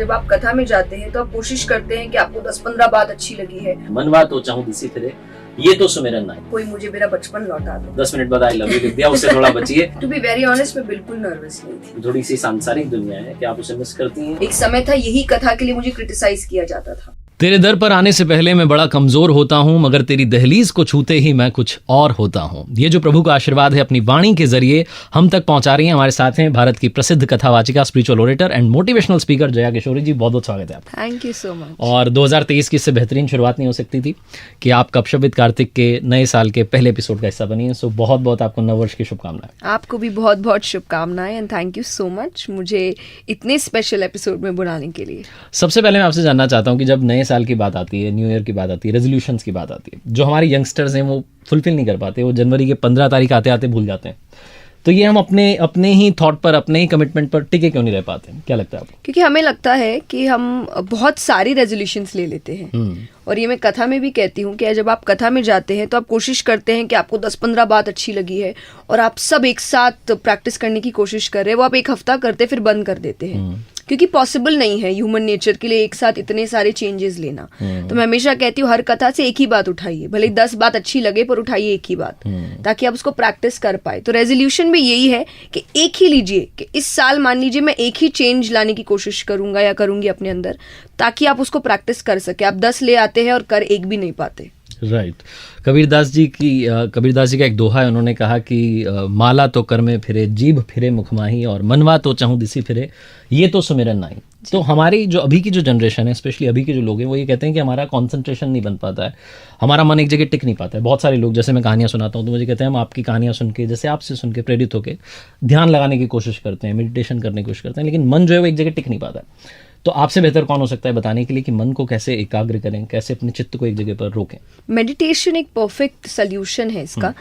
जब आप कथा में जाते हैं तो आप कोशिश करते हैं कि आपको 10-15 बात अच्छी लगी है। मनवा तो चाहूं दिसी फिरे, ये तो सुमिरन ना कोई मुझे मेरा बचपन लौटा दे। 10 मिनट बाद आई लव यू लिख दिया, उससे थोड़ा बचिए। टू बी वेरी ऑनेस्ट, मैं बिल्कुल नर्वस नहीं थी। थोड़ी सी सांसारिक दुनिया है, क्या आप उसे मिस करती हैं? एक समय था यही कथा के लिए मुझे क्रिटिसाइज किया जाता था। तेरे दर पर आने से पहले मैं बड़ा कमजोर होता हूँ, मगर तेरी दहलीज को छूते ही मैं कुछ और होता हूँ। ये जो प्रभु का आशीर्वाद है अपनी वाणी के जरिए हम तक पहुंचा रही हैं। हमारे साथ हैं भारत की प्रसिद्ध कथावाचिका, spiritual orator and motivational speaker Jaya Kishori ji. बहुत बहुत स्वागत है आपका। Thank you so much. और 2023 की इससे बेहतरीन शुरुआत नहीं हो सकती थी कि आप कपशप विद कार्तिक के नए साल के पहले एपिसोड का हिस्सा बनी है। सो बहुत बहुत आपको नववर्ष की शुभकामनाएं। आपको भी बहुत बहुत शुभकामनाएं and thank you so much मुझे इतने स्पेशल एपिसोड में बुलाने के लिए। सबसे पहले मैं आपसे जानना चाहता हूँ कि जब नए साल की बात आती है, न्यू ईयर की बात आती है, रेजोल्यूशंस की बात आती है, जो हमारे यंगस्टर्स हैं वो फुलफिल नहीं कर पाते, वो जनवरी के 15 तारीख आते आते भूल जाते हैं। तो ये हम अपने ही थॉट पर, अपने ही कमिटमेंट पर टिके क्यों नहीं रह पाते? क्या लगता है आपको? क्योंकि हमें लगता है कि हम बहुत सारी रेजोल्यूशंस ले लेते हैं और ये मैं कथा में भी कहती हूँ कि जब आप कथा में जाते हैं तो आप कोशिश करते हैं कि आपको 10-15 बात अच्छी लगी है और आप सब एक साथ प्रैक्टिस करने की कोशिश कर रहे हैं। वो आप एक हफ्ता करते फिर बंद कर देते हैं क्योंकि पॉसिबल नहीं है ह्यूमन नेचर के लिए एक साथ इतने सारे चेंजेस लेना। तो मैं हमेशा कहती हूँ हर कथा से एक ही बात उठाइए, भले 10 बात अच्छी लगे पर उठाइए एक ही बात, ताकि आप उसको प्रैक्टिस कर पाए। तो रेजोल्यूशन भी यही है कि एक ही लीजिए कि इस साल मान लीजिए मैं एक ही चेंज लाने की कोशिश करूंगा या करूंगी अपने अंदर, ताकि आप उसको प्रैक्टिस कर सके। आप 10 ले आते हैं और कर एक भी नहीं पाते। राइट। कबीरदास जी का एक दोहा है, उन्होंने कहा कि माला तो कर में फिरे, जीभ फिरे मुखमाही, और मनवा तो चाहूं दिसी फिरे, ये तो सुमिरन नाई। तो हमारी जो अभी की जो जनरेशन है, स्पेशली अभी के जो लोग हैं, वो ये कहते हैं कि हमारा कंसंट्रेशन नहीं बन पाता है, हमारा मन एक जगह टिक नहीं पाता है। बहुत सारे लोग, जैसे मैं कहानियां सुनाता हूँ तो मुझे कहते हैं हम आपकी कहानियां सुन के, जैसे आपसे सुन के प्रेरित होकर ध्यान लगाने की कोशिश करते हैं, मेडिटेशन करने की कोशिश करते हैं, लेकिन मन जो है वो एक जगह टिक नहीं पाता है। तो आपसे बेहतर कौन हो सकता है बताने के लिए कि मन को कैसे एकाग्र करें, कैसे अपने चित्त को एक जगह पर रोकें? मेडिटेशन एक परफेक्ट सोल्यूशन है इसका।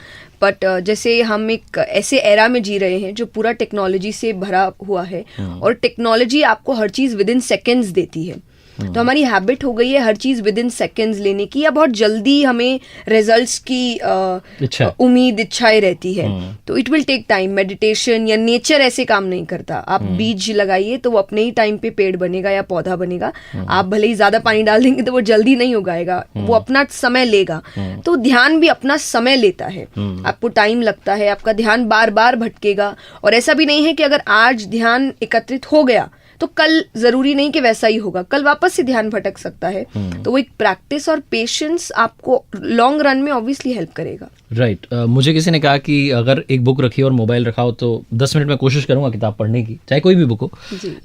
बट जैसे हम एक ऐसे एरा में जी रहे हैं जो पूरा टेक्नोलॉजी से भरा हुआ है और टेक्नोलॉजी आपको हर चीज़ विद इन सेकेंड्स देती है। तो हमारी हैबिट हो गई है हर चीज़ विद इन सेकेंड्स लेने की, या बहुत जल्दी हमें रिजल्ट्स की उम्मीद, इच्छाएं रहती है। तो it will take time. Meditation या नेचर ऐसे काम नहीं करता। आप बीज लगाइए तो वो अपने ही टाइम पे पेड़ बनेगा या पौधा बनेगा। आप भले ही ज्यादा पानी डाल देंगे तो वो जल्दी नहीं उगाएगा, वो अपना समय लेगा। तो ध्यान भी अपना समय लेता है, आपको टाइम लगता है, आपका ध्यान बार बार भटकेगा। और ऐसा भी नहीं है कि अगर आज ध्यान एकत्रित हो गया तो कल जरूरी नहीं कि वैसा ही होगा, कल वापस से ध्यान भटक सकता है। तो वो एक प्रैक्टिस और पेशेंस आपको लॉन्ग रन में ऑब्वियसली हेल्प करेगा। राइट। मुझे किसी ने कहा कि अगर एक बुक रखी और मोबाइल रखा हो तो 10 मिनट में कोशिश करूंगा किताब पढ़ने की, चाहे कोई भी बुक हो,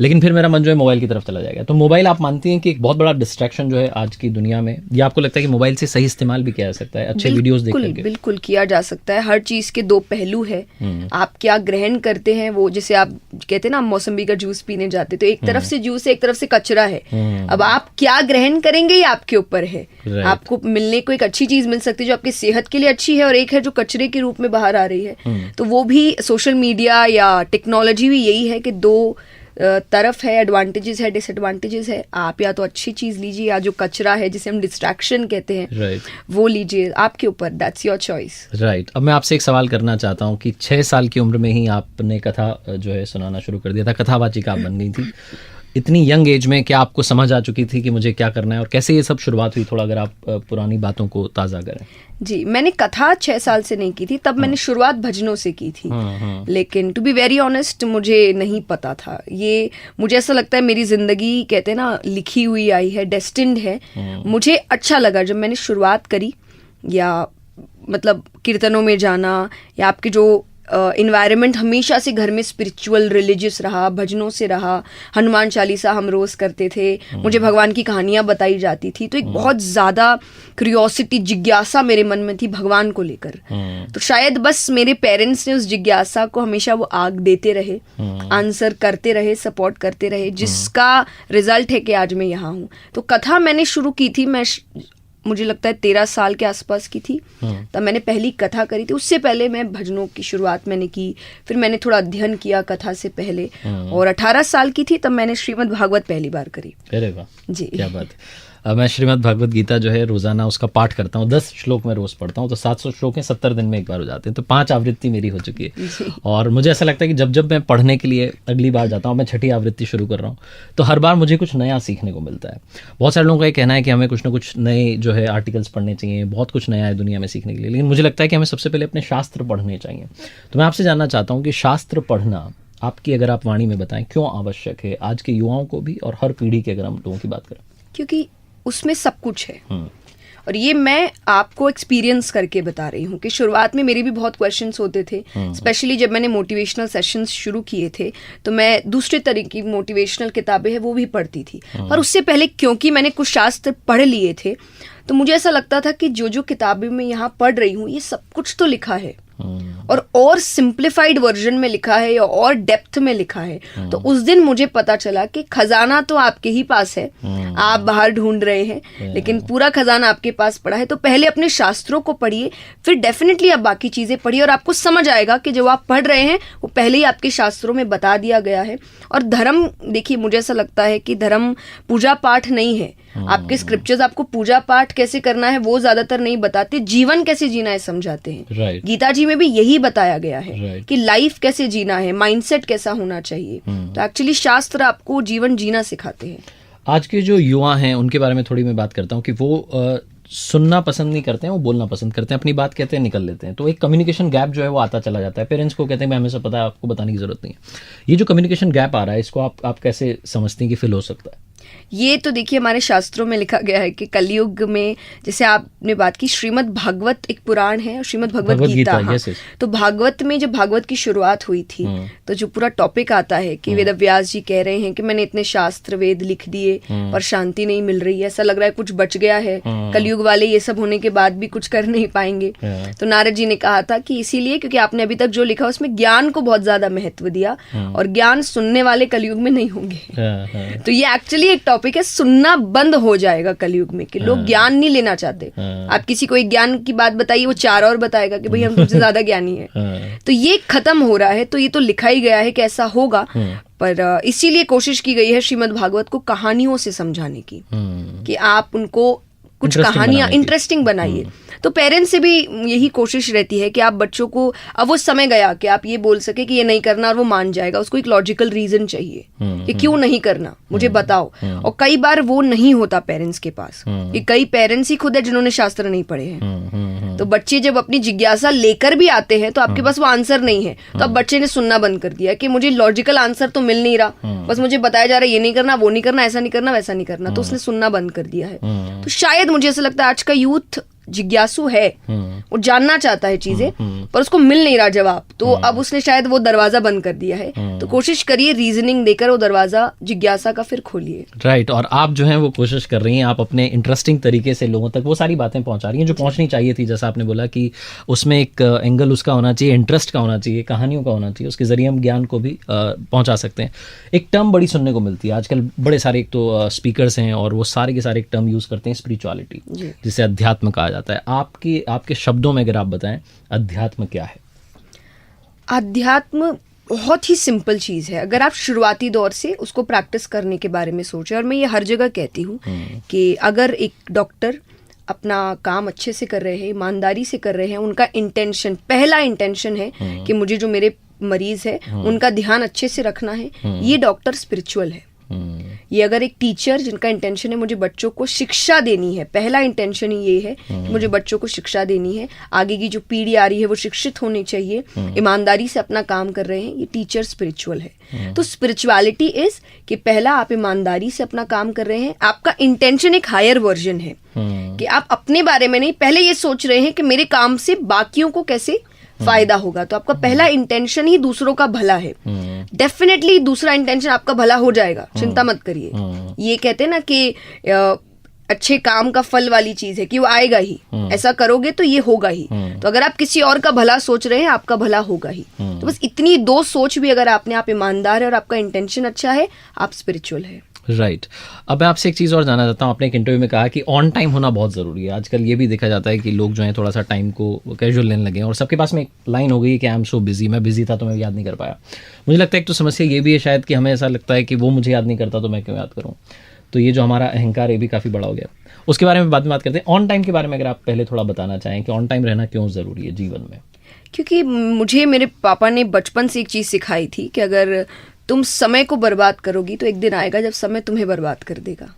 लेकिन फिर मेरा मन जो है मोबाइल की तरफ चला जाएगा। तो मोबाइल, आप मानती हैं कि एक बहुत बड़ा डिस्ट्रैक्शन जो है आज की दुनिया में, या आपको लगता है कि मोबाइल से सही इस्तेमाल भी किया जा सकता है, अच्छे वीडियोस देख करके? बिल्कुल किया जा सकता है। हर चीज के दो पहलू है। आप क्या ग्रहण करते हैं, वो जैसे आप कहते हैं ना मौसम्बी का जूस पीने जाते, तो एक तरफ से जूस है, एक तरफ से कचरा है। अब आप क्या ग्रहण करेंगे ये आपके ऊपर है। आपको मिलने को एक अच्छी चीज मिल सकती है जो आपकी सेहत के लिए अच्छी है, और एक है जो कचरे के रूप में बाहर आ रही है। तो वो भी सोशल मीडिया या टेक्नोलॉजी भी यही है कि दो तरफ है, एडवांटेजेस है, डिसएडवांटेजेस है। आप या तो अच्छी चीज लीजिए, या जो कचरा है जिसे हम डिस्ट्रैक्शन कहते हैं वो लीजिए। आपके ऊपर, दैट्स योर चॉइस। राइट। अब मैं आपसे एक सवाल करना चाहता हूँ कि 6 साल की उम्र में ही आपने कथा जो है सुनाना शुरू कर दिया था, कथावाचिका आप बन गई थी। इतनी यंग एज में क्या आपको समझ आ चुकी थी कि मुझे क्या करना है, और कैसे ये सब शुरुआत हुई? थोड़ा अगर आप पुरानी बातों को ताज़ा करें। जी, मैंने कथा 6 साल से नहीं की थी, तब मैंने शुरुआत भजनों से की थी। लेकिन टू बी वेरी ऑनेस्ट मुझे नहीं पता था ये। मुझे ऐसा लगता है मेरी जिंदगी, कहते हैं ना, लिखी हुई आई है, डेस्टिन्ड है। मुझे अच्छा लगा जब मैंने शुरुआत करी, या मतलब कीर्तनों में जाना, या आपके जो इन्वायरमेंट हमेशा से घर में स्पिरिचुअल रिलीजियस रहा, भजनों से रहा। हनुमान चालीसा हम रोज करते थे, मुझे भगवान की कहानियां बताई जाती थी। तो एक बहुत ज्यादा क्यूरियोसिटी, जिज्ञासा मेरे मन में थी भगवान को लेकर। तो शायद बस मेरे पेरेंट्स ने उस जिज्ञासा को हमेशा वो आग देते रहे, आंसर करते रहे, सपोर्ट करते रहे, जिसका रिजल्ट है कि आज मैं यहाँ हूँ। तो कथा मैंने शुरू की थी, मुझे लगता है 13 साल के आसपास की थी, तब मैंने पहली कथा करी थी। उससे पहले मैं भजनों की शुरुआत मैंने की, फिर मैंने थोड़ा अध्ययन किया कथा से पहले, और 18 साल की थी तब मैंने श्रीमद् भागवत पहली बार करी। अरे वाह, जी, क्या बात मैं श्रीमद् भगवत गीता जो है रोज़ाना उसका पाठ करता हूँ, 10 श्लोक मैं रोज़ पढ़ता हूँ, तो 700 श्लोक हैं, 70 दिन में एक बार हो जाते हैं, तो 5 आवृत्ति मेरी हो चुकी है। और मुझे ऐसा लगता है कि जब जब मैं पढ़ने के लिए अगली बार जाता हूँ, मैं 6ठी आवृत्ति शुरू कर रहा हूँ, तो हर बार मुझे कुछ नया सीखने को मिलता है। बहुत सारे लोगों का ये कहना है कि हमें कुछ ना कुछ नए जो है आर्टिकल्स पढ़ने चाहिए, बहुत कुछ नया है दुनिया में सीखने के लिए, लेकिन मुझे लगता है कि हमें सबसे पहले अपने शास्त्र पढ़ने चाहिए। तो मैं आपसे जानना चाहता हूँ कि शास्त्र पढ़ना आपकी अगर आप वाणी में बताएं क्यों आवश्यक है आज के युवाओं को भी और हर पीढ़ी के अगर हम लोगों की बात करें? क्योंकि उसमें सब कुछ है। और ये मैं आपको एक्सपीरियंस करके बता रही हूँ कि शुरुआत में मेरे भी बहुत क्वेश्चंस होते थे, स्पेशली जब मैंने मोटिवेशनल सेशंस शुरू किए थे, तो मैं दूसरे तरह की मोटिवेशनल किताबें हैं वो भी पढ़ती थी। पर उससे पहले क्योंकि मैंने कुछ शास्त्र पढ़ लिए थे, तो मुझे ऐसा लगता था कि जो जो किताबें मैं यहाँ पढ़ रही हूँ ये सब कुछ तो लिखा है और सिंप्लीफाइड वर्जन में लिखा है या और डेप्थ में लिखा है। तो उस दिन मुझे पता चला कि खजाना तो आपके ही पास है, आप बाहर ढूंढ रहे हैं, लेकिन पूरा खजाना आपके पास पड़ा है। तो पहले अपने शास्त्रों को पढ़िए, फिर डेफिनेटली आप बाकी चीजें पढ़िए और आपको समझ आएगा कि जो आप पढ़ रहे हैं वो पहले ही आपके शास्त्रों में बता दिया गया है। और धर्म, देखिए मुझे ऐसा लगता है कि धर्म पूजा पाठ नहीं है। आपके स्क्रिप्चर्स आपको पूजा पाठ कैसे करना है वो ज्यादातर नहीं बताते, जीवन कैसे जीना है समझाते हैं। गीता जी में भी यही बताया गया है कि लाइफ कैसे जीना है, माइंडसेट कैसा होना चाहिए। तो एक्चुअली शास्त्र आपको जीवन जीना सिखाते हैं। आज के जो युवा हैं उनके बारे में थोड़ी मैं बात करता हूँ कि वो सुनना पसंद नहीं करते हैं, वो बोलना पसंद करते हैं, अपनी बात कहते हैं निकल लेते हैं, तो एक कम्युनिकेशन गैप जो है वो आता चला जाता है। पेरेंट्स को कहते हैं मैं हमें सब पता है, आपको बताने की जरूरत नहीं है। ये जो कम्युनिकेशन गैप आ रहा है इसको आप कैसे समझती हैं कि फिल हो सकता है? ये तो देखिए हमारे शास्त्रों में लिखा गया है कि कलयुग में, जैसे आपने बात की, श्रीमद् भागवत एक पुराण है और श्रीमद् भगवत गीता। हाँ। तो भागवत में जब भागवत की शुरुआत हुई थी तो जो पूरा टॉपिक आता है कि वेद व्यास जी कह रहे हैं कि मैंने इतने शास्त्र वेद लिख दिए पर शांति नहीं मिल रही है, ऐसा लग रहा है कुछ बच गया है, कलयुग वाले ये सब होने के बाद भी कुछ कर नहीं पाएंगे। तो नारद जी ने कहा था कि इसीलिए क्योंकि आपने अभी तक जो लिखा उसमें ज्ञान को बहुत ज्यादा महत्व दिया और ज्ञान सुनने वाले कलयुग में नहीं होंगे। तो ये एक्चुअली एक टॉपिक है, सुनना बंद हो जाएगा कलयुग में कि लोग ज्ञान नहीं लेना चाहते। आप किसी को एक ज्ञान की बात बताइए, वो 4 और बताएगा कि भाई हम तुमसे ज्यादा ज्ञानी है। तो ये खत्म हो रहा है। तो ये तो लिखा ही गया है कि ऐसा होगा, पर इसीलिए कोशिश की गई है श्रीमद् भागवत को कहानियों से समझाने की कि आप उनको कुछ कहानियां इंटरेस्टिंग बनाइए। तो पेरेंट्स से भी यही कोशिश रहती है कि आप बच्चों को, अब वो समय गया कि आप ये बोल सके कि ये नहीं करना और वो मान जाएगा, उसको एक लॉजिकल रीजन चाहिए कि क्यों नहीं करना, मुझे बताओ। और कई बार वो नहीं होता पेरेंट्स के पास, कि कई पेरेंट्स ही खुद है जिन्होंने शास्त्र नहीं पढ़े हैं। तो बच्चे जब अपनी जिज्ञासा लेकर भी आते हैं तो आपके पास वो आंसर नहीं है, तो अब बच्चे ने सुनना बंद कर दिया कि मुझे लॉजिकल आंसर तो मिल नहीं रहा, बस मुझे बताया जा रहा है ये नहीं करना, वो नहीं करना, ऐसा नहीं करना, वैसा नहीं करना, तो उसने सुनना बंद कर दिया है। तो शायद मुझे ऐसा लगता है आज का यूथ जिज्ञासु है, वो जानना चाहता है चीजें पर उसको मिल नहीं रहा जवाब, तो अब उसने शायद वो दरवाजा बंद कर दिया है। तो कोशिश करिए रीजनिंग देकर वो दरवाजा जिज्ञासा का फिर खोलिए। राइट। और आप जो है वो कोशिश कर रही हैं, आप अपने इंटरेस्टिंग तरीके से लोगों तक वो सारी बातें पहुंचा रही हैं जो पहुंचनी चाहिए थी। जैसा आपने बोला कि उसमें एक एंगल उसका होना चाहिए, इंटरेस्ट का होना चाहिए, कहानियों का होना चाहिए, उसके जरिए हम ज्ञान को भी पहुंचा सकते हैं। एक टर्म बड़ी सुनने को मिलती है आजकल, बड़े सारे एक तो स्पीकर्स हैं और वो सारे के सारे एक टर्म यूज करते हैं, स्पिरिचुअलिटी, जिसे अध्यात्म कहा जाता है। आपके शब्दों में अगर आप बताएं अध्यात्म क्या है? अध्यात्म बहुत ही सिंपल चीज है अगर आप शुरुआती दौर से उसको प्रैक्टिस करने के बारे में सोचें। और मैं ये हर जगह कहती हूँ कि अगर एक डॉक्टर अपना काम अच्छे से कर रहे हैं, ईमानदारी से कर रहे हैं, उनका इंटेंशन, पहला इंटेंशन है कि मुझे जो मेरे मरीज है उनका ध्यान अच्छे से रखना है, ये डॉक्टर स्पिरिचुअल है। ये अगर एक टीचर जिनका इंटेंशन है मुझे बच्चों को शिक्षा देनी है, पहला इंटेंशन ही ये है कि मुझे बच्चों को शिक्षा देनी है, आगे की जो पीढ़ी आ रही है वो शिक्षित होनी चाहिए, ईमानदारी से अपना काम कर रहे हैं, ये टीचर स्पिरिचुअल है। तो स्पिरिचुअलिटी इज कि पहला आप ईमानदारी से अपना काम कर रहे हैं, आपका इंटेंशन एक हायर वर्जन है कि आप अपने बारे में नहीं, पहले ये सोच रहे हैं कि मेरे काम से बाकियों को कैसे फायदा होगा। तो आपका पहला इंटेंशन ही दूसरों का भला है। डेफिनेटली दूसरा इंटेंशन आपका भला हो जाएगा, चिंता मत करिए। ये कहते हैं ना कि अच्छे काम का फल वाली चीज है कि वो आएगा ही, ऐसा करोगे तो ये होगा ही। तो अगर आप किसी और का भला सोच रहे हैं आपका भला होगा ही। तो बस इतनी दो सोच भी अगर आपने, आप ईमानदार है और आपका इंटेंशन अच्छा है, आप स्पिरिचुअल है। राइट। अब मैं आपसे एक चीज़ और जानना चाहता हूँ। आपने एक इंटरव्यू में कहा कि ऑन टाइम होना बहुत ज़रूरी है। आजकल ये भी देखा जाता है कि लोग जो हैं थोड़ा सा टाइम को कैजुअल लेने लगे हैं और सबके पास में एक लाइन हो गई कि आई एम सो बिजी, मैं बिजी था तो मैं याद नहीं कर पाया। मुझे लगता है एक तो समस्या ये भी है शायद कि हमें ऐसा लगता है कि वो मुझे याद नहीं करता तो मैं क्यों याद करूँ। तो ये जो हमारा अहंकार है भी काफ़ी बड़ा हो गया। उसके बारे में बाद में बात करते हैं। ऑन टाइम के बारे में अगर आप पहले थोड़ा बताना चाहें कि ऑन टाइम रहना क्यों ज़रूरी है जीवन में। क्योंकि मुझे मेरे पापा ने बचपन से एक चीज़ सिखाई थी कि अगर तुम समय को बर्बाद करोगी तो एक दिन आएगा जब समय तुम्हें बर्बाद कर देगा।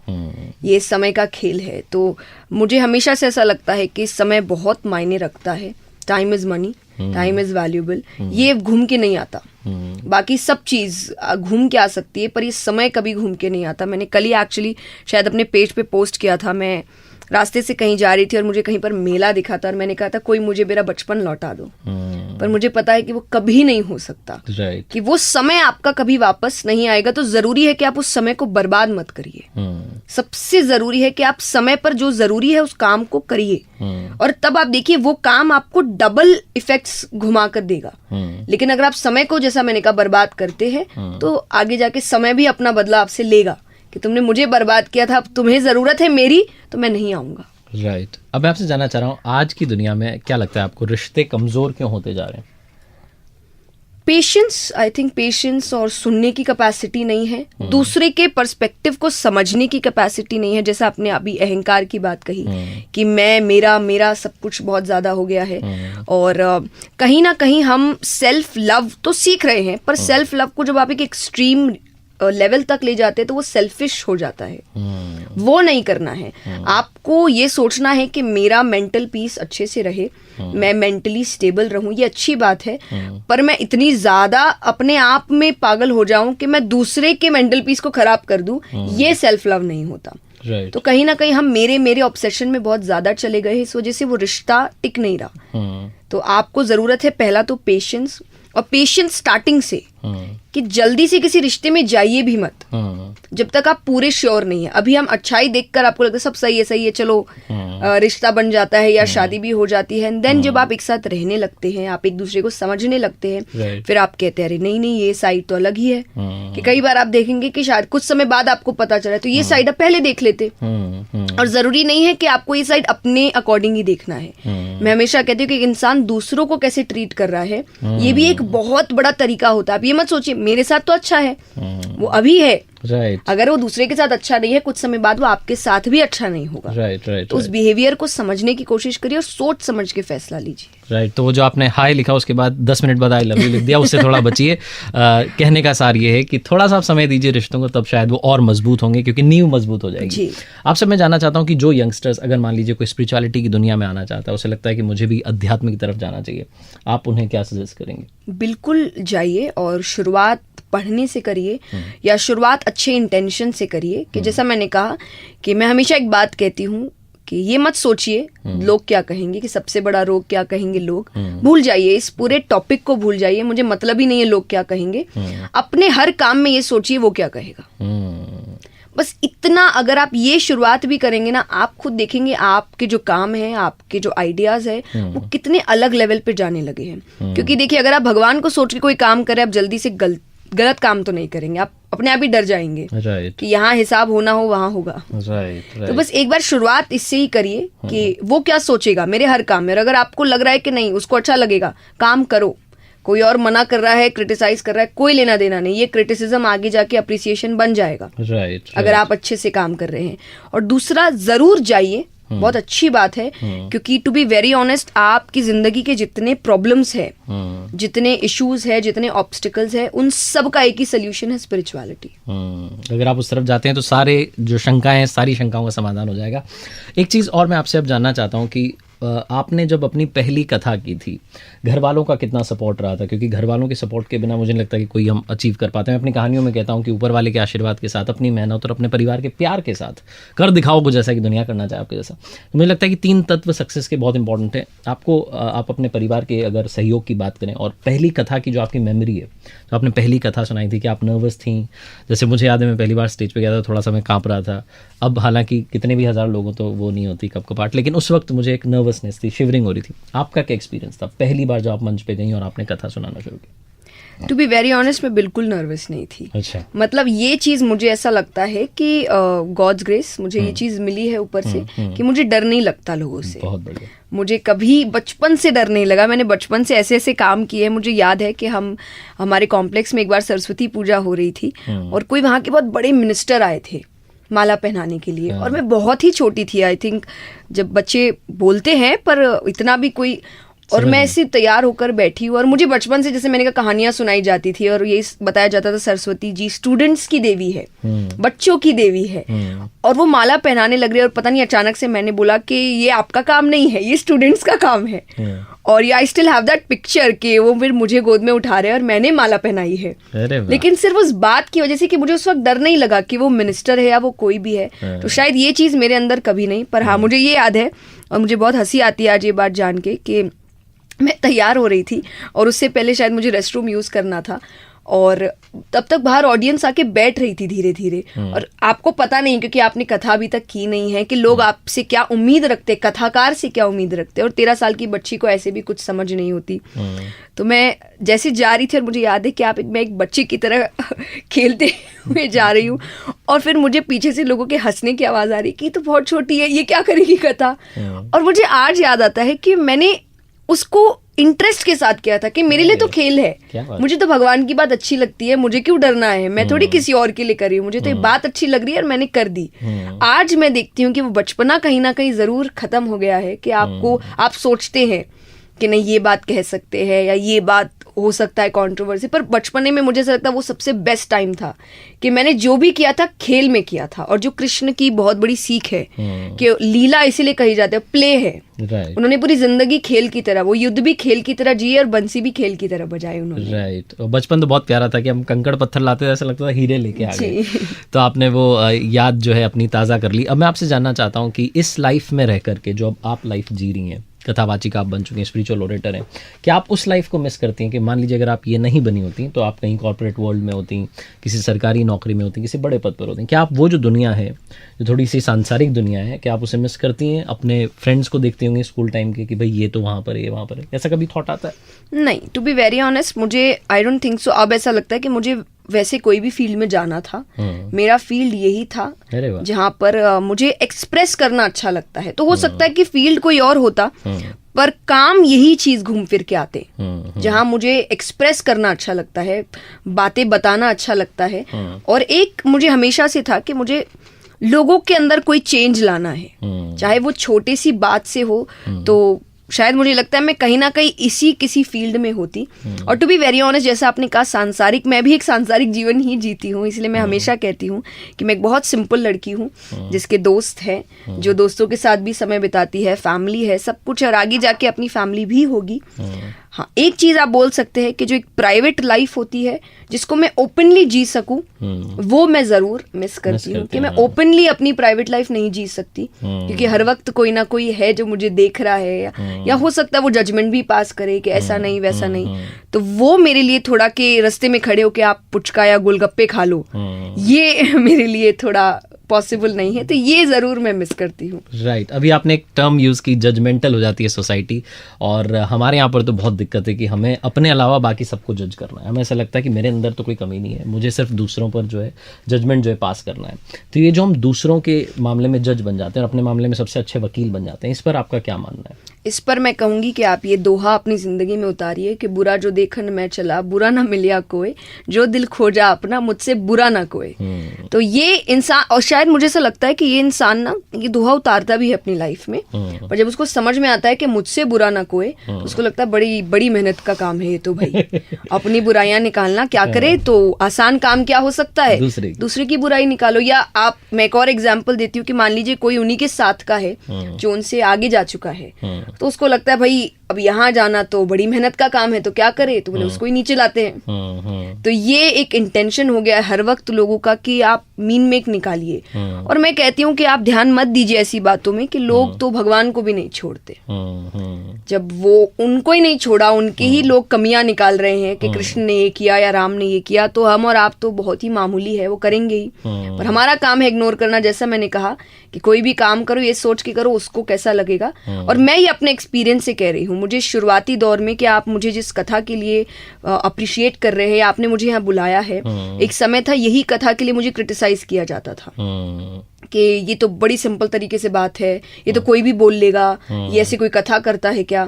ये समय का खेल है। तो मुझे हमेशा से ऐसा लगता है कि समय बहुत मायने रखता है। Time is money, time is valuable. ये घूम के नहीं आता। बाकी सब चीज़ घूम के आ सकती है पर ये समय कभी घूम के नहीं आता। मैंने कल ही एक्चुअली शायद अपने पेज पे पोस्ट किया था, मैं रास्ते से कहीं जा रही थी और मुझे कहीं पर मेला दिखा था और मैंने कहा था कोई मुझे मेरा बचपन लौटा दो। पर मुझे पता है कि वो कभी नहीं हो सकता, कि वो समय आपका कभी वापस नहीं आएगा। तो जरूरी है कि आप उस समय को बर्बाद मत करिए। सबसे जरूरी है कि आप समय पर जो जरूरी है उस काम को करिए और तब आप देखिए वो काम आपको डबल इफेक्ट्स घुमा कर देगा। लेकिन अगर आप समय को, जैसा मैंने कहा, बर्बाद करते हैं तो आगे जाके समय भी अपना बदला आपसे लेगा कि तुमने मुझे बर्बाद किया था, अब तुम्हें जरूरत है मेरी तो मैं नहीं आऊंगा। राइट। अब मैं आपसे जानना चाह रहा हूँ, आज की दुनिया में क्या लगता है आपको, रिश्ते कमजोर क्यों होते जा रहे हैं? पेशेंस, आई थिंक पेशेंस और सुनने की कैपेसिटी नहीं है। दूसरे के पर्सपेक्टिव को समझने की कैपेसिटी नहीं है। जैसा आपने अभी अहंकार की बात कही कि मैं, मेरा सब कुछ बहुत ज्यादा हो गया है। और कहीं ना कहीं हम सेल्फ लव तो सीख रहे हैं पर सेल्फ लव को जब आप एक एक्सट्रीम लेवल तक ले जाते हैं तो वो सेल्फिश हो जाता है। वो नहीं करना है। आपको ये सोचना है कि मेरा मेंटल पीस अच्छे से रहे, मैं मेंटली स्टेबल रहूं, ये अच्छी बात है। पर मैं इतनी ज्यादा अपने आप में पागल हो जाऊं कि मैं दूसरे के मेंटल पीस को खराब कर दूं, ये सेल्फ लव नहीं होता। तो कहीं ना कहीं हम मेरे ऑब्सेशन में बहुत ज्यादा चले गए, इस वजह से वो रिश्ता टिक नहीं रहा। तो आपको जरूरत है पहला तो पेशेंस, और पेशेंस स्टार्टिंग से, कि जल्दी से किसी रिश्ते में जाइए भी मत जब तक आप पूरे श्योर नहीं है। अभी हम अच्छाई देखकर आपको लगता है सब सही है चलो रिश्ता बन जाता है या शादी भी हो जाती है। देन जब आप एक साथ रहने लगते हैं, आप एक दूसरे को समझने लगते हैं, फिर आप कहते हैं अरे नहीं ये साइड तो अलग ही है। कि कई बार आप देखेंगे कि शायद कुछ समय बाद आपको पता चला तो ये साइड आप पहले देख लेते। और जरूरी नहीं है कि आपको ये साइड अपने अकॉर्डिंग ही देखना है। मैं हमेशा कहती हूँ कि इंसान दूसरों को कैसे ट्रीट कर रहा है ये भी एक बहुत बड़ा तरीका होता है। आप ये मत सोचिए मेरे साथ तो अच्छा है, वो अभी है। अगर वो दूसरे के साथ अच्छा नहीं है, कुछ समय बाद वो आपके साथ भी अच्छा नहीं होगा। तो उस बिहेवियर को समझने की कोशिश करिए और सोच समझ के फैसला लीजिए। तो वो जो आपने हाय लिखा उसके बाद 10 मिनट बाद आई लव यू लिख दिया, उससे थोड़ा बचिए। कहने का सार ये है कि थोड़ा सा आप समय दीजिए रिश्तों को, तब शायद वो और मजबूत होंगे, क्योंकि नींव मजबूत हो जाएगी। आपसे मैं जानना चाहता हूँ कि जो यंगस्टर्स अगर मान लीजिए कोई स्पिरिचुअलिटी की दुनिया में आना चाहता है, उसे लगता है कि मुझे भी अध्यात्म की तरफ जाना चाहिए, आप उन्हें क्या सजेस्ट करेंगे? बिल्कुल जाइए और शुरुआत पढ़ने से करिए या शुरुआत अच्छे इंटेंशन से करिए। कि जैसा मैंने कहा कि मैं हमेशा एक बात कहती हूँ कि ये मत सोचिए लोग क्या कहेंगे, कि सबसे बड़ा रोग क्या कहेंगे लोग। भूल जाइए, इस पूरे टॉपिक को भूल जाइए। मुझे मतलब ही नहीं है लोग क्या कहेंगे। अपने हर काम में ये सोचिए वो क्या कहेगा। बस इतना अगर आप ये शुरुआत भी करेंगे ना, आप खुद देखेंगे आपके जो काम है, आपके जो आइडियाज है वो कितने अलग लेवल पे जाने लगे हैं। क्योंकि देखिए अगर आप भगवान को सोच के कोई काम करें, आप जल्दी से गलत काम तो नहीं करेंगे, आप अपने आप ही डर जाएंगे कि यहाँ हिसाब होना हो वहां होगा। तो बस एक बार शुरुआत इससे ही करिए कि वो क्या सोचेगा मेरे हर काम में। और अगर आपको लग रहा है कि नहीं उसको अच्छा लगेगा, काम करो। कोई और मना कर रहा है, क्रिटिसाइज कर रहा है, कोई लेना देना नहीं। ये क्रिटिसिज्म आगे जाके अप्रिसिएशन बन जाएगा अगर आप अच्छे से काम कर रहे हैं। और दूसरा, जरूर जाइए, बहुत अच्छी बात है। क्योंकि टू बी वेरी ऑनेस्ट, आपकी जिंदगी के जितने प्रॉब्लम्स है, जितने इश्यूज है, जितने ऑब्स्टिकल्स है, उन सब का एक ही सोल्यूशन है, स्पिरिचुअलिटी। अगर आप उस तरफ जाते हैं तो सारे जो शंकाएं हैं, सारी शंकाओं का समाधान हो जाएगा। एक चीज़ और मैं आपसे अब जानना चाहता हूँ कि आपने जब अपनी पहली कथा की थी, घर वालों का कितना सपोर्ट रहा था? क्योंकि घर वालों के सपोर्ट के बिना मुझे नहीं लगता कि कोई हम अचीव कर पाते हैं। मैं अपनी कहानियों में कहता हूँ कि ऊपर वाले के आशीर्वाद के साथ, अपनी मेहनत और अपने परिवार के प्यार के साथ कर दिखाओ को, जैसा कि दुनिया करना चाहे आपके जैसा। तो मुझे लगता है कि 3 तत्व सक्सेस के बहुत इंपॉर्टेंट है। आपको आप अपने परिवार के अगर सहयोग की बात करें और पहली कथा की जो आपकी मेमोरी है, तो आपने पहली कथा सुनाई थी कि आप नर्वस थी। जैसे मुझे याद है मैं पहली बार स्टेज पर गया था, थोड़ा सा मैं काँप रहा था। अब हालांकि कितने भी हज़ार लोगों तो वो नहीं होती कपकपाहट, लेकिन उस वक्त मुझे एक नर्वसनेस थी, शिवरिंग हो रही थी। आपका क्या एक्सपीरियंस था पहली बार जब आप मंच पे गई और आपने कथा सुनाना शुरू किया? टू बी वेरी ऑनेस्ट, मैं बिल्कुल नर्वस नहीं थी। अच्छा। मतलब ये चीज मुझे ऐसा लगता है कि गॉड्स ग्रेस, मुझे ये चीज मिली है ऊपर से कि मुझे डर नहीं लगता लोगों से। बहुत बढ़िया। मुझे कभी बचपन से डर नहीं लगा। मैंने बचपन से ऐसे ऐसे काम किए। मुझे याद है कि हमारे कॉम्प्लेक्स में एक बार सरस्वती पूजा हो रही थी और कोई वहाँ के बहुत बड़े मिनिस्टर आए थे माला पहनाने के लिए। और मैं बहुत ही छोटी थी, आई थिंक जब बच्चे बोलते हैं पर इतना भी कोई, और मैं ऐसे तैयार होकर बैठी हूँ। और मुझे बचपन से, जैसे मैंने कहा, कहानियां सुनाई जाती थी और ये बताया जाता था सरस्वती जी स्टूडेंट्स की देवी है, बच्चों की देवी है। और वो माला पहनाने लग रही है और पता नहीं अचानक से मैंने बोला कि ये आपका काम नहीं है, ये स्टूडेंट्स का काम है। और ये I still have that picture कि वो फिर मुझे गोद में उठा रहे हैं और मैंने माला पहनाई है। लेकिन सिर्फ उस बात की वजह से कि मुझे उस वक्त डर नहीं लगा कि वो मिनिस्टर है या वो कोई भी है, तो शायद ये चीज मेरे अंदर कभी नहीं। पर हाँ, मुझे ये याद है और मुझे बहुत हंसी आती है आज ये बात जान के कि मैं तैयार हो रही थी और उससे पहले शायद मुझे रेस्टरूम यूज करना था और तब तक बाहर ऑडियंस आके बैठ रही थी धीरे धीरे। और आपको पता नहीं, क्योंकि आपने कथा अभी तक की नहीं है, कि लोग आपसे क्या उम्मीद रखते, कथाकार से क्या उम्मीद रखते। और 13 साल की बच्ची को ऐसे भी कुछ समझ नहीं होती। तो मैं जैसे जा रही थी और मुझे याद है कि मैं एक बच्चे की तरह खेलते हुए जा रही हूँ और फिर मुझे पीछे से लोगों के हंसने की आवाज आ रही कि तो बहुत छोटी है, ये क्या करेगी कथा। और मुझे आज याद आता है कि मैंने उसको इंटरेस्ट के साथ किया था कि मेरे लिए तो खेल है, मुझे तो भगवान की बात अच्छी लगती है, मुझे क्यों डरना है, मैं थोड़ी किसी और के लिए कर रही हूँ, मुझे तो ये बात अच्छी लग रही है और मैंने कर दी। आज मैं देखती हूँ कि वो बचपना कहीं ना कहीं जरूर खत्म हो गया है कि आप सोचते हैं कि नहीं ये बात कह सकते हैं या ये बात हो सकता है कंट्रोवर्सी, पर बचपने में मुझे ऐसा लगता है वो सबसे बेस्ट टाइम था कि मैंने जो भी किया था खेल में किया था। और जो कृष्ण की बहुत बड़ी सीख है कि लीला इसीलिए कही जाती है, प्ले है। उन्होंने पूरी जिंदगी खेल की तरह, वो युद्ध भी खेल की तरह जिए और बंसी भी खेल की तरह बजाए उन्होंने। राइट। और बचपन तो बहुत प्यारा था कि हम कंकड़ पत्थर लाते थे, ऐसा लगता था हीरे लेके आ गए। तो आपने वो याद जो है अपनी ताज़ा कर ली। अब मैं आपसे जानना चाहता हूँ कि इस लाइफ में रह करके जो अब आप लाइफ जी रही हैं, कथावाचिका आप बन चुकी हैं, स्पिरिचुअल ओरेटर हैं, क्या आप उस लाइफ को मिस करती हैं कि मान लीजिए अगर आप ये नहीं बनी होती तो आप कहीं कॉर्पोरेट वर्ल्ड में होती, किसी सरकारी नौकरी में होती, किसी बड़े पद पर होती, क्या आप वो जो दुनिया है, जो थोड़ी सी सांसारिक दुनिया है, क्या आप उसे मिस करती हैं? अपने फ्रेंड्स को देखती होंगी स्कूल टाइम के कि भाई ये तो वहाँ पर है, ये वहाँ पर है, ऐसा कभी थॉट आता है? नहीं, टू बी वेरी ऑनेस्ट मुझे आई डोंट थिंक सो। अब ऐसा लगता है कि मुझे वैसे कोई भी फील्ड में जाना था, मेरा फील्ड यही था जहाँ पर मुझे एक्सप्रेस करना अच्छा लगता है। तो हो सकता है कि फील्ड कोई और होता, पर काम यही चीज घूम फिर के आते जहाँ मुझे एक्सप्रेस करना अच्छा लगता है, बातें बताना अच्छा लगता है। और एक मुझे हमेशा से था कि मुझे लोगों के अंदर कोई चेंज लाना है, चाहे वो छोटी सी बात से हो। तो शायद मुझे लगता है मैं कहीं ना कहीं इसी किसी फील्ड में होती। और टू बी वेरी ऑनेस्ट, जैसा आपने कहा सांसारिक, मैं भी एक सांसारिक जीवन ही जीती हूँ, इसलिए मैं हमेशा कहती हूँ कि मैं एक बहुत सिंपल लड़की हूँ जिसके दोस्त हैं, जो दोस्तों के साथ भी समय बिताती है, फैमिली है, सब कुछ, और आगे जाके अपनी फैमिली भी होगी। हाँ, एक चीज आप बोल सकते हैं कि जो एक प्राइवेट लाइफ होती है जिसको मैं ओपनली जी सकूं, वो मैं जरूर मिस करती हूँ कि मैं ओपनली अपनी प्राइवेट लाइफ नहीं जी सकती, क्योंकि हर वक्त कोई ना कोई है जो मुझे देख रहा है या हो सकता है वो जजमेंट भी पास करे कि ऐसा नहीं वैसा नहीं। तो वो मेरे लिए थोड़ा कि रास्ते में खड़े हो के आप पुचका या गोलगप्पे खा लो, ये मेरे लिए थोड़ा पॉसिबल नहीं है। तो ये जरूर मैं मिस करती हूँ। राइट। अभी आपने एक टर्म यूज की, जजमेंटल हो जाती है सोसाइटी, और हमारे यहाँ पर तो बहुत दिक्कत है कि हमें अपने अलावा बाकी सबको जज करना है। हमें ऐसा लगता है कि मेरे अंदर तो कोई कमी नहीं है, मुझे सिर्फ दूसरों पर जो है जजमेंट जो है पास करना है। तो ये जो हम दूसरों के मामले में जज बन जाते हैं और अपने मामले में सबसे अच्छे वकील बन जाते हैं, इस पर आपका क्या मानना है? इस पर मैं कहूंगी कि आप ये दोहा अपनी जिंदगी में उतारिए कि बुरा जो देखन मैं चला, बुरा ना मिलिया कोई, जो दिल खोजा अपना, मुझसे बुरा ना कोई। तो ये इंसान, और शायद मुझे ऐसा लगता है कि ये इंसान ना ये दोहा उतारता भी है अपनी लाइफ में, पर जब उसको समझ में आता है कि मुझसे बुरा ना कोई, तो उसको लगता है बड़ी बड़ी मेहनत का काम है ये तो भाई। अपनी बुराइयां निकालना क्या करे, तो आसान काम क्या हो सकता है, दूसरे की बुराई निकालो। या आप, मैं एक और एग्जाम्पल देती हूँ कि मान लीजिए कोई उन्हीं के साथ का है जो उनसे आगे जा चुका है, तो उसको लगता है भाई अब यहाँ जाना तो बड़ी मेहनत का काम है, तो क्या करे, तो बोले उसको ही नीचे लाते हैं। तो ये एक इंटेंशन हो गया है हर वक्त लोगों का कि आप मीन मेक निकालिए। और मैं कहती हूँ कि आप ध्यान मत दीजिए ऐसी बातों में कि लोग तो भगवान को भी नहीं छोड़ते। जब वो उनको ही नहीं छोड़ा, उनके ही लोग कमियां निकाल रहे हैं कि कृष्ण ने ये किया या राम ने ये किया, तो हम और आप तो बहुत ही मामूली है, वो करेंगे ही। पर हमारा काम है इग्नोर करना। जैसा मैंने कहा कि कोई भी काम करो ये सोच के करो उसको कैसा लगेगा। और मैं ये अपने एक्सपीरियंस से कह रही हूँ, हूँ। मुझे शुरुआती दौर में कि आप मुझे जिस कथा के लिए अप्रिशिएट कर रहे हैं, आपने मुझे यहाँ बुलाया है, एक समय था यही कथा के लिए मुझे क्रिटिसाइज किया जाता था कि ये तो बड़ी सिंपल तरीके से बात है, ये तो कोई भी बोल लेगा, ये ऐसी कोई कथा करता है क्या।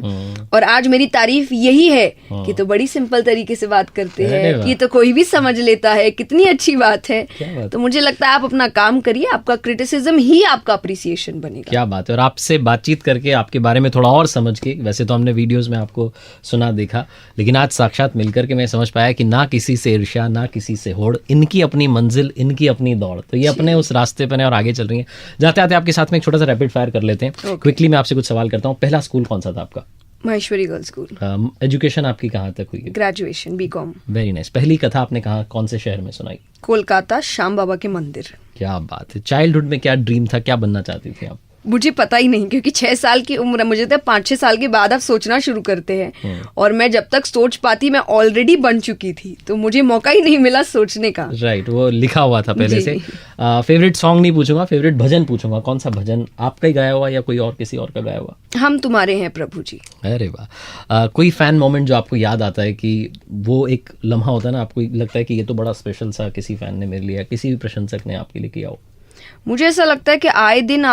और आज मेरी तारीफ यही है कि तो बड़ी सिंपल तरीके से बात करते हैं, कि तो कोई भी समझ लेता है, कितनी अच्छी बात है। तो मुझे लगता है आप अपना काम करिए, आपका क्रिटिसिज्म ही आपका अप्रिसिएशन बनेगा। क्या बात है। और आपसे बातचीत करके, आपके बारे में थोड़ा और समझ के, वैसे तो हमने वीडियोस में आपको सुना देखा, लेकिन आज साक्षात मिलकर के मैं समझ पाया कि ना किसी से ईर्ष्या, ना किसी से होड़, इनकी अपनी मंजिल, इनकी अपनी दौड़, तो ये अपने उस रास्ते पर है और आगे चल रही है। जाते आते आपके साथ में एक छोटा सा रैपिड फायर कर लेते हैं। क्विकली मैं आपसे कुछ सवाल करता हूँ। पहला स्कूल कौन सा था आपका? Maheshwari girls school. एजुकेशन आपकी कहाँ तक हुई है? Graduation BCom. Very nice. पहली कथा आपने कहाँ, कौन से शहर में सुनाई? कोलकाता, श्याम बाबा के मंदिर। क्या बात है। चाइल्डहुड में क्या ड्रीम था, क्या बनना चाहती थी आप? मुझे पता ही नहीं, क्योंकि 6 साल की उम्र, मुझे तो 5-6 साल के बाद आप सोचना शुरू करते हैं, और मैं जब तक सोच पाती मैं ऑलरेडी बन चुकी थी, तो मुझे मौका ही नहीं मिला सोचने का। राइट, वो लिखा हुआ था पहले से। फेवरेट सॉन्ग नहीं पूछूंगा, फेवरेट भजन पूछूंगा। कौन सा भजन आपका ही गाया हुआ या कोई और किसी और का गाया हुआ? हम तुम्हारे हैं प्रभु जी। अरे वाह। कोई फैन मोमेंट जो आपको याद आता है कि वो एक लम्हा होता है ना, आपको लगता है कि ये तो बड़ा स्पेशल सा किसी फैन ने मेरे लिए, किसी भी प्रशंसक ने आपके लिए किया हो? मुझे ऐसा लगता है कि आए दिन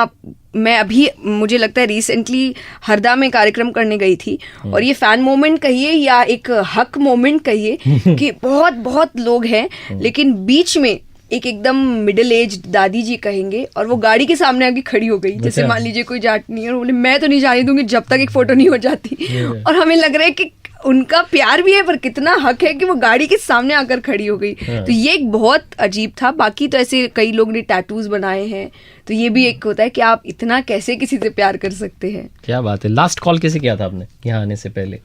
मैं अभी, मुझे लगता है रिसेंटली हरदा में कार्यक्रम करने गई थी, और ये फैन मोमेंट कहिए या एक हक मोमेंट कहिए कि बहुत बहुत लोग हैं, लेकिन बीच में एक एकदम मिडिल एज दादी जी कहेंगे, और वो गाड़ी के सामने आके खड़ी हो गई, जैसे मान लीजिए कोई जाट नहीं है, और बोले मैं तो नहीं जाने दूंगी जब तक एक फोटो नहीं हो जाती। और हमें लग रहा है कि उनका प्यार भी है, पर कितना हक है कि वो गाड़ी के सामने आकर खड़ी हो गई। तो ये एक बहुत अजीब था। बाकी तो ऐसे कई लोग ने टैटूज बनाए हैं, तो ये भी एक होता है कि आप इतना कैसे किसी से प्यार कर सकते हैं। क्या बात है। लास्ट कॉल कैसे किया था आपने यहाँ आने से पहले?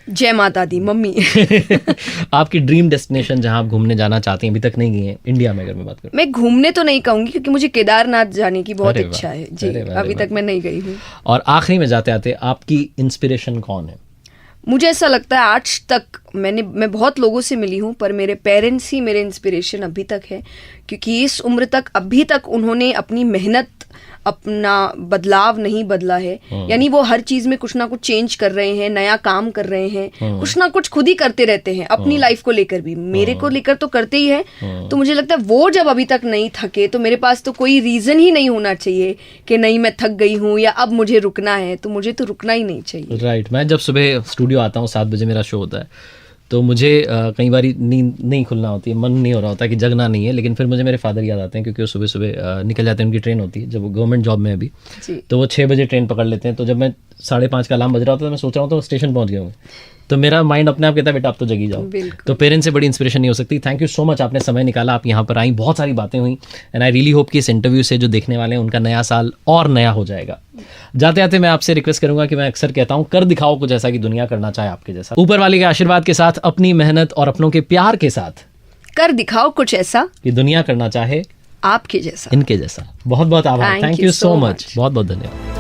जय माता दी मम्मी। आपकी ड्रीम डेस्टिनेशन जहाँ आप घूमने जाना चाहती हैं, अभी तक नहीं गई हैं, इंडिया में अगर मैं बात करूँ? मैं घूमने तो नहीं कहूंगी, क्योंकि मुझे केदारनाथ जाने की बहुत इच्छा है जी। अभी तक मैं नहीं गई हूँ। और आखिरी में जाते आते, आपकी इंस्पिरेशन कौन है? मुझे ऐसा लगता है आज तक मैं बहुत लोगों से मिली हूँ, पर मेरे पेरेंट्स ही मेरे इंस्पिरेशन अभी तक है, क्योंकि इस उम्र तक अभी तक उन्होंने अपनी मेहनत, अपना बदलाव नहीं बदला है। यानी वो हर चीज में कुछ ना कुछ चेंज कर रहे हैं, नया काम कर रहे हैं, कुछ ना कुछ खुद ही करते रहते हैं, अपनी लाइफ को लेकर भी, मेरे को लेकर तो करते ही है। तो मुझे लगता है वो जब अभी तक नहीं थके, तो मेरे पास तो कोई रीजन ही नहीं होना चाहिए कि नहीं मैं थक गई हूँ या अब मुझे रुकना है, तो मुझे तो रुकना ही नहीं चाहिए। राइट। मैं जब सुबह स्टूडियो आता हूँ, 7 बजे मेरा शो होता है, तो मुझे कई बार नींद नहीं खुलना होती है, मन नहीं हो रहा होता कि जगना नहीं है, लेकिन फिर मुझे मेरे फादर याद आते हैं, क्योंकि वो सुबह सुबह निकल जाते हैं, उनकी ट्रेन होती है, जब वो गवर्नमेंट जॉब में अभी, तो वो 6 बजे ट्रेन पकड़ लेते हैं। तो जब मैं 5:30 का अलार्म बज रहा होता है, तो मैं सोच रहा हूँ तो स्टेशन पहुँच गया हूँ, तो मेरा माइंड अपने आप कहता है बेटा आप तो जगी जाओ। तो पेरेंट्स से बड़ी इंस्पिरेशन नहीं हो सकती। थैंक यू सो मच, आपने समय निकाला, आप यहाँ पर आई, बहुत सारी बातें हुई, एंड आई रियली होप कि इस इंटरव्यू से जो देखने वाले हैं उनका नया साल और नया हो जाएगा। जाते आते मैं आपसे रिक्वेस्ट करूंगा कि मैं अक्सर कहता हूँ, कर दिखाओ कुछ ऐसा कि दुनिया करना चाहे आपके जैसा। ऊपर वाले के आशीर्वाद के साथ, अपनी मेहनत और अपनों के प्यार के साथ कर दिखाओ कुछ ऐसा कि दुनिया करना चाहे आपके जैसा, इनके जैसा। बहुत बहुत आभार। Thank you so much. बहुत बहुत धन्यवाद।